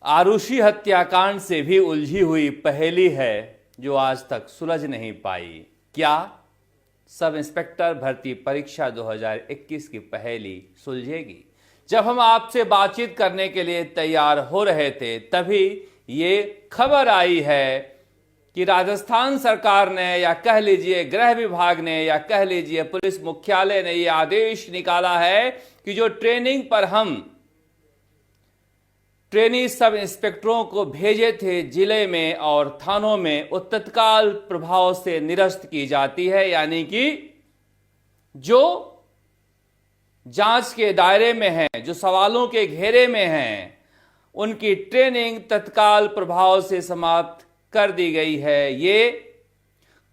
आरुषि हत्याकांड से भी उलझी हुई पहेली है जो आज तक सुलझ नहीं पाई। क्या सब इंस्पेक्टर भर्ती परीक्षा 2021 की पहेली सुलझेगी? जब हम आपसे बातचीत करने के लिए तैयार हो रहे थे तभी ये खबर आई है कि राजस्थान सरकार ने, या कह लीजिए गृह विभाग ने, या कह लीजिए पुलिस मुख्यालय ने ये आदेश निकाला है कि जो ट्रेनिंग पर हम ट्रेनी सब इंस्पेक्टरों को भेजे थे जिले में और थानों में, वो तत्काल प्रभाव से निरस्त की जाती है। यानी कि जो जांच के दायरे में हैं, जो सवालों के घेरे में हैं, उनकी ट्रेनिंग तत्काल प्रभाव से समाप्त कर दी गई है। ये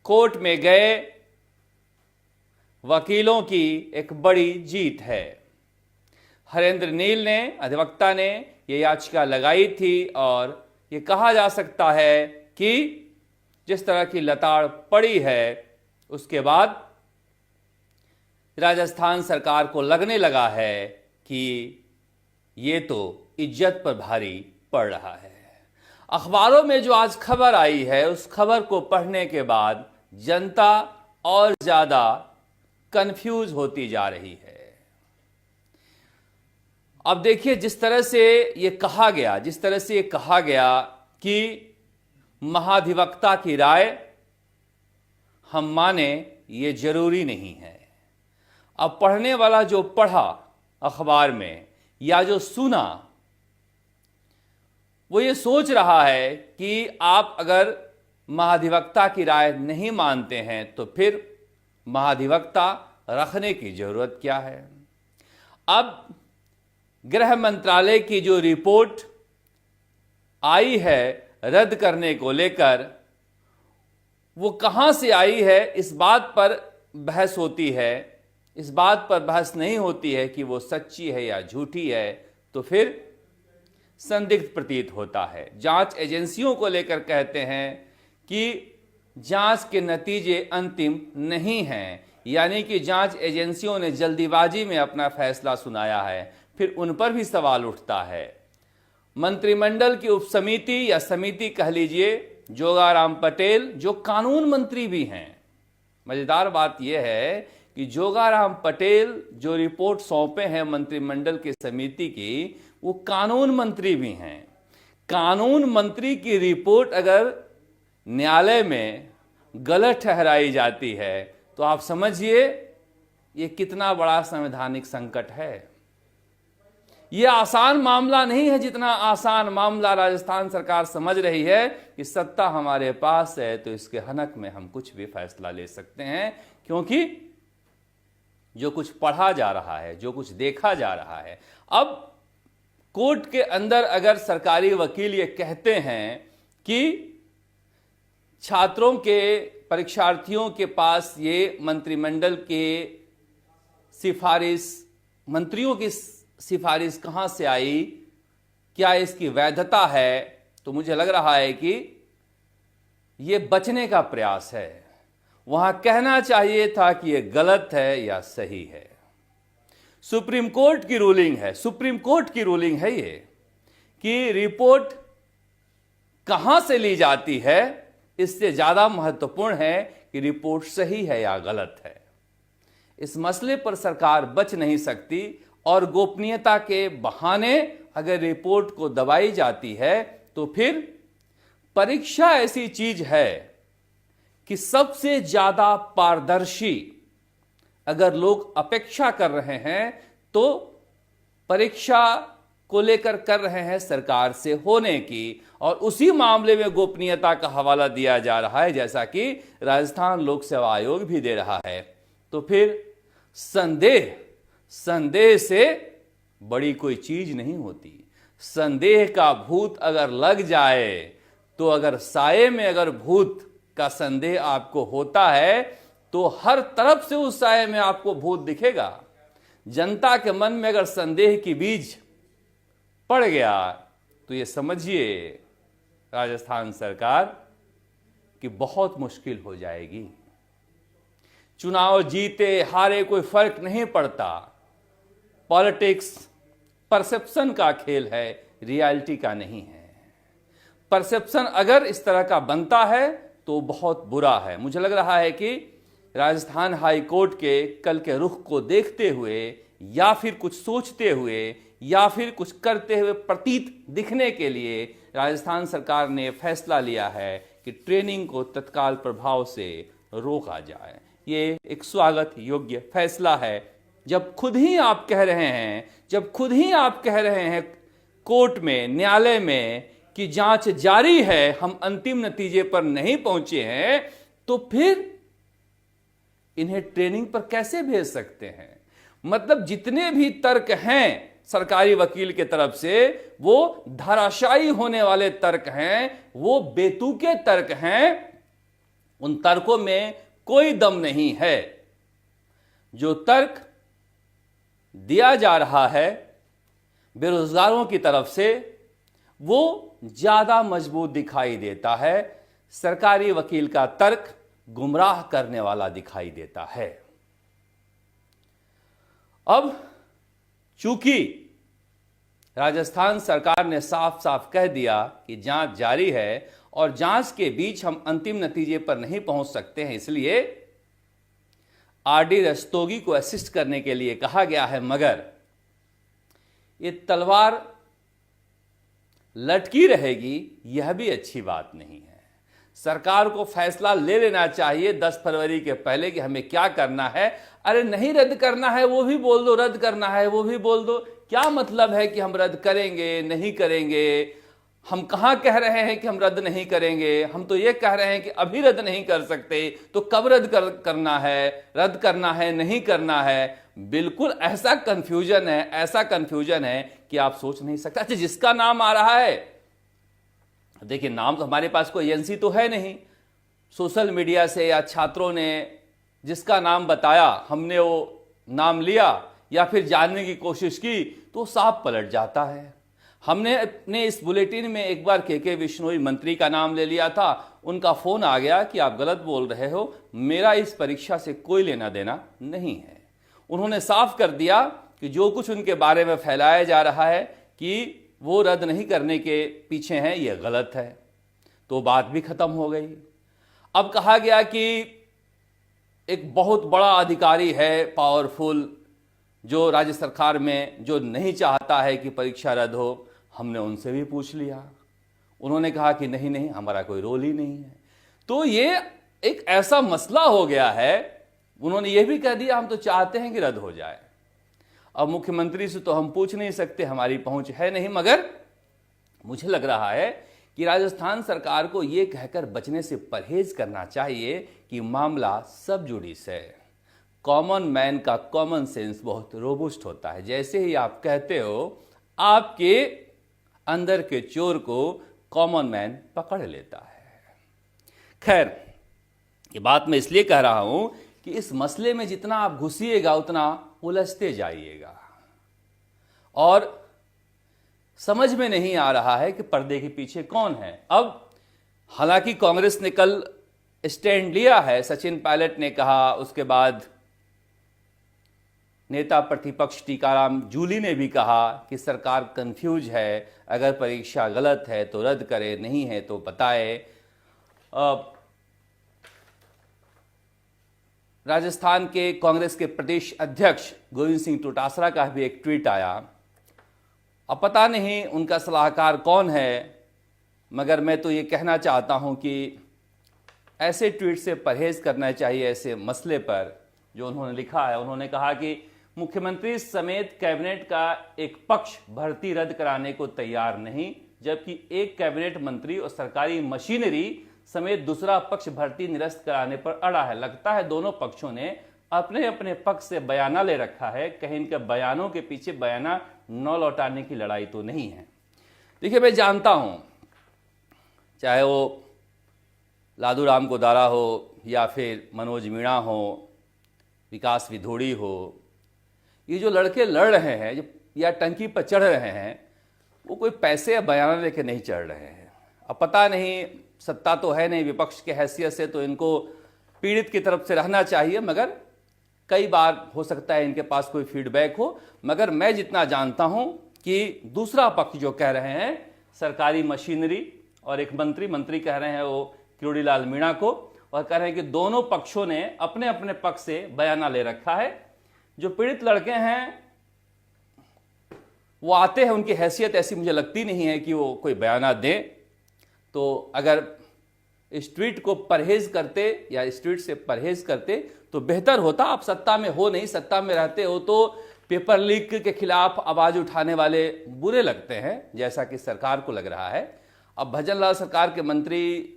कोर्ट में गए वकीलों की एक बड़ी जीत है। हरेंद्र नील ने, अधिवक्ता ने, ये याचिका लगाई थी और ये कहा जा सकता है कि जिस तरह की लताड़ पड़ी है उसके बाद राजस्थान सरकार को लगने लगा है कि ये तो इज्जत पर भारी पड़ रहा है। अखबारों में जो आज खबर आई है उस खबर को पढ़ने के बाद जनता और ज्यादा कंफ्यूज होती जा रही है। अब देखिए, जिस तरह से ये कहा गया कि महाधिवक्ता की राय हम माने, ये जरूरी नहीं है। अब पढ़ने वाला जो पढ़ा अखबार में या जो सुना, वो ये सोच रहा है कि आप अगर महाधिवक्ता की राय नहीं मानते हैं तो फिर महाधिवक्ता रखने की जरूरत क्या है। अब गृह मंत्रालय की जो रिपोर्ट आई है रद्द करने को लेकर, वो कहां से आई है इस बात पर बहस होती है। इस बात पर बहस नहीं होती है कि वो सच्ची है या झूठी है, तो फिर संदिग्ध प्रतीत होता है। जांच एजेंसियों को लेकर कहते हैं कि जांच के नतीजे अंतिम नहीं हैं, यानी कि जांच एजेंसियों ने जल्दीबाजी में अपना फैसला सुनाया है। फिर उन पर भी सवाल उठता है। मंत्रिमंडल की उपसमिति या समिति कह लीजिए, जोगाराम पटेल जो कानून मंत्री भी हैं, मजेदार बात यह है कि जोगाराम पटेल जो रिपोर्ट सौंपे हैं मंत्रिमंडल की समिति की, वो कानून मंत्री भी हैं। कानून मंत्री की रिपोर्ट अगर न्यायालय में गलत ठहराई जाती है तो आप समझिए ये कितना बड़ा संवैधानिक संकट है। ये आसान मामला नहीं है जितना आसान मामला राजस्थान सरकार समझ रही है कि सत्ता हमारे पास है तो इसके हनक में हम कुछ भी फैसला ले सकते हैं, क्योंकि जो कुछ पढ़ा जा रहा है, जो कुछ देखा जा रहा है। अब कोर्ट के अंदर अगर सरकारी वकील ये कहते हैं कि छात्रों के, परीक्षार्थियों के पास ये मंत्रिमंडल के सिफारिश, मंत्रियों की सिफारिश कहां से आई, क्या इसकी वैधता है, तो मुझे लग रहा है कि यह बचने का प्रयास है। वहां कहना चाहिए था कि यह गलत है या सही है। सुप्रीम कोर्ट की रूलिंग है ये कि रिपोर्ट कहां से ली जाती है, इससे ज्यादा महत्वपूर्ण है कि रिपोर्ट सही है या गलत है। इस मसले पर सरकार बच नहीं सकती और गोपनीयता के बहाने अगर रिपोर्ट को दबाई जाती है तो फिर परीक्षा ऐसी चीज है कि सबसे ज्यादा पारदर्शी अगर लोग अपेक्षा कर रहे हैं तो परीक्षा को लेकर कर रहे हैं सरकार से होने की, और उसी मामले में गोपनीयता का हवाला दिया जा रहा है जैसा कि राजस्थान लोक सेवा आयोग भी दे रहा है। तो फिर संदेह से बड़ी कोई चीज नहीं होती। संदेह का भूत अगर लग जाए तो अगर साये में अगर भूत का संदेह आपको होता है तो हर तरफ से उस साये में आपको भूत दिखेगा। जनता के मन में अगर संदेह की बीज पड़ गया तो ये समझिए राजस्थान सरकार की बहुत मुश्किल हो जाएगी। चुनाव जीते हारे कोई फर्क नहीं पड़ता। पॉलिटिक्स परसेप्शन का खेल है, रियलिटी का नहीं है। परसेप्शन अगर इस तरह का बनता है तो बहुत बुरा है। मुझे लग रहा है कि राजस्थान हाई कोर्ट के कल के रुख को देखते हुए या फिर कुछ सोचते हुए या फिर कुछ करते हुए प्रतीत दिखने के लिए राजस्थान सरकार ने फैसला लिया है कि ट्रेनिंग को तत्काल प्रभाव से रोका जाए। ये एक स्वागत योग्य फैसला है। जब खुद ही आप कह रहे हैं कोर्ट में, न्यायालय में कि जांच जारी है, हम अंतिम नतीजे पर नहीं पहुंचे हैं, तो फिर इन्हें ट्रेनिंग पर कैसे भेज सकते हैं? मतलब जितने भी तर्क हैं सरकारी वकील के तरफ से, वो धराशायी होने वाले तर्क हैं, वो बेतुके तर्क हैं। उन तर्कों में कोई दम नहीं है। जो तर्क दिया जा रहा है बेरोजगारों की तरफ से, वो ज्यादा मजबूत दिखाई देता है। सरकारी वकील का तर्क गुमराह करने वाला दिखाई देता है। अब चूंकि राजस्थान सरकार ने साफ साफ कह दिया कि जांच जारी है और जांच के बीच हम अंतिम नतीजे पर नहीं पहुंच सकते हैं, इसलिए आरडी रस्तोगी को असिस्ट करने के लिए कहा गया है। मगर ये तलवार लटकी रहेगी, यह भी अच्छी बात नहीं है। सरकार को फैसला ले लेना चाहिए 10 फरवरी के पहले कि हमें क्या करना है। अरे नहीं रद्द करना है वो भी बोल दो, रद्द करना है वो भी बोल दो। क्या मतलब है कि हम रद्द करेंगे नहीं करेंगे? हम कहां कह रहे हैं कि हम रद्द नहीं करेंगे? हम तो ये कह रहे हैं कि अभी रद्द नहीं कर सकते, तो कब रद्द करना है? रद्द करना है नहीं करना है? बिल्कुल ऐसा कंफ्यूजन है कि आप सोच नहीं सकते। अच्छा, जिसका नाम आ रहा है, देखिए नाम तो हमारे पास कोई एजेंसी तो है नहीं, सोशल मीडिया से या छात्रों ने जिसका नाम बताया हमने वो नाम लिया या फिर जानने की कोशिश की तो साफ पलट जाता है। हमने अपने इस बुलेटिन में एक बार के विश्नोई मंत्री का नाम ले लिया था, उनका फोन आ गया कि आप गलत बोल रहे हो, मेरा इस परीक्षा से कोई लेना देना नहीं है। उन्होंने साफ कर दिया कि जो कुछ उनके बारे में फैलाया जा रहा है कि वो रद्द नहीं करने के पीछे हैं, यह गलत है। तो बात भी खत्म हो गई। अब कहा गया कि एक बहुत बड़ा अधिकारी है, पावरफुल, जो राज्य सरकार में जो नहीं चाहता है कि परीक्षा रद्द हो। हमने उनसे भी पूछ लिया, उन्होंने कहा कि नहीं नहीं, हमारा कोई रोल ही नहीं है। तो ये एक ऐसा मसला हो गया है। उन्होंने ये भी कह दिया हम तो चाहते हैं कि रद्द हो जाए। अब मुख्यमंत्री से तो हम पूछ नहीं सकते, हमारी पहुंच है नहीं, मगर मुझे लग रहा है कि राजस्थान सरकार को यह कहकर बचने से परहेज करना चाहिए कि मामला सब जुडिस है। कॉमन मैन का कॉमन सेंस बहुत रोबुस्ट होता है। जैसे ही आप कहते हो, आपके अंदर के चोर को कॉमन मैन पकड़ लेता है। खैर, ये बात मैं इसलिए कह रहा हूं कि इस मसले में जितना आप घुसिएगा उतना उलझते जाइएगा और समझ में नहीं आ रहा है कि पर्दे के पीछे कौन है। अब हालांकि कांग्रेस ने कल स्टैंड लिया है, सचिन पायलट ने कहा, उसके बाद नेता प्रतिपक्ष टीकाराम जूली ने भी कहा कि सरकार कंफ्यूज है, अगर परीक्षा गलत है तो रद्द करे, नहीं है तो बताए। राजस्थान के कांग्रेस के प्रदेश अध्यक्ष गोविंद सिंह डोटासरा का भी एक ट्वीट आया। अब पता नहीं उनका सलाहकार कौन है, मगर मैं तो ये कहना चाहता हूं कि ऐसे ट्वीट से परहेज करना चाहिए। ऐसे मसले पर जो उन्होंने लिखा है, उन्होंने कहा कि मुख्यमंत्री समेत कैबिनेट का एक पक्ष भर्ती रद्द कराने को तैयार नहीं, जबकि एक कैबिनेट मंत्री और सरकारी मशीनरी समेत दूसरा पक्ष भर्ती निरस्त कराने पर अड़ा है। लगता है दोनों पक्षों ने अपने अपने पक्ष से बयाना ले रखा है, कहीं इनके बयानों के पीछे बयाना न लौटाने की लड़ाई तो नहीं है। देखिए, मैं जानता हूं, चाहे वो लादू राम गोदारा हो या फिर मनोज मीणा हो, विकास विधोड़ी हो, ये जो लड़के लड़ रहे हैं या टंकी पर चढ़ रहे हैं, वो कोई पैसे या बयाना लेके नहीं चढ़ रहे हैं। अब पता नहीं, सत्ता तो है नहीं, विपक्ष के हैसियत से तो इनको पीड़ित की तरफ से रहना चाहिए, मगर कई बार हो सकता है इनके पास कोई फीडबैक हो। मगर मैं जितना जानता हूं कि दूसरा पक्ष जो कह रहे हैं, सरकारी मशीनरी और एक मंत्री कह रहे हैं वो किरोड़ी लाल मीणा को, और कह रहे हैं कि दोनों पक्षों ने अपने अपने पक्ष से बयाना ले रखा है। जो पीड़ित लड़के हैं वो आते हैं, उनकी हैसियत ऐसी मुझे लगती नहीं है कि वो कोई बयाना दें। तो अगर इस ट्वीट को परहेज करते या इस ट्वीट से परहेज करते तो बेहतर होता। आप सत्ता में हो नहीं, सत्ता में रहते हो तो पेपर लीक के खिलाफ आवाज उठाने वाले बुरे लगते हैं, जैसा कि सरकार को लग रहा है। अब भजन लाल सरकार के मंत्री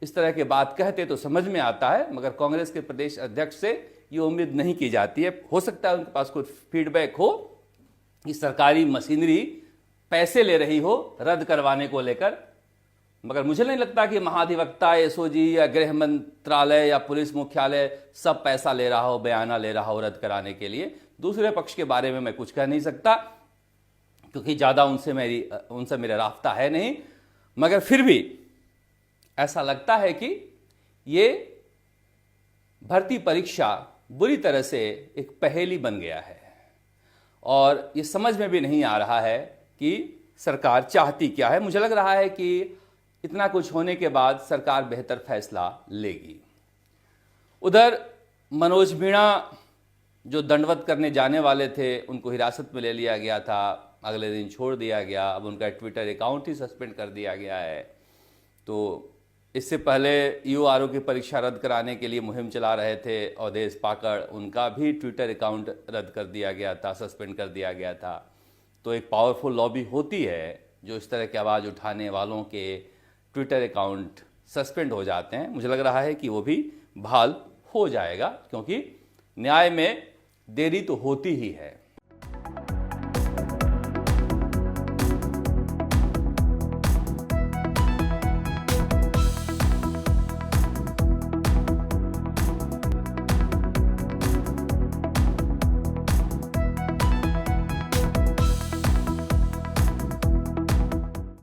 इस तरह की बात कहते तो समझ में आता है, मगर कांग्रेस के प्रदेश अध्यक्ष से ये उम्मीद नहीं की जाती है। हो सकता है उनके पास कोई फीडबैक हो कि सरकारी मशीनरी पैसे ले रही हो रद्द करवाने को लेकर, मगर मुझे नहीं लगता कि महाधिवक्ता, एसओजी या गृह मंत्रालय या पुलिस मुख्यालय सब पैसा ले रहा हो, बयाना ले रहा हो रद्द कराने के लिए। दूसरे पक्ष के बारे में मैं कुछ कह नहीं सकता क्योंकि ज़्यादा उनसे मेरा राब्ता है नहीं, मगर फिर भी ऐसा लगता है कि ये भर्ती परीक्षा बुरी तरह से एक पहेली बन गया है और ये समझ में भी नहीं आ रहा है कि सरकार चाहती क्या है। मुझे लग रहा है कि इतना कुछ होने के बाद सरकार बेहतर फैसला लेगी। उधर मनोज मीणा जो दंडवत करने जाने वाले थे उनको हिरासत में ले लिया गया था, अगले दिन छोड़ दिया गया। अब उनका ट्विटर अकाउंट ही सस्पेंड कर दिया गया है। तो इससे पहले यूआरओ की परीक्षा रद्द कराने के लिए मुहिम चला रहे थे अवधेश पाकड़, उनका भी ट्विटर अकाउंट रद्द कर दिया गया था, सस्पेंड कर दिया गया था। तो एक पावरफुल लॉबी होती है जो इस तरह की आवाज़ उठाने वालों के ट्विटर अकाउंट सस्पेंड हो जाते हैं। मुझे लग रहा है कि वो भी बहाल हो जाएगा क्योंकि न्याय में देरी तो होती ही है।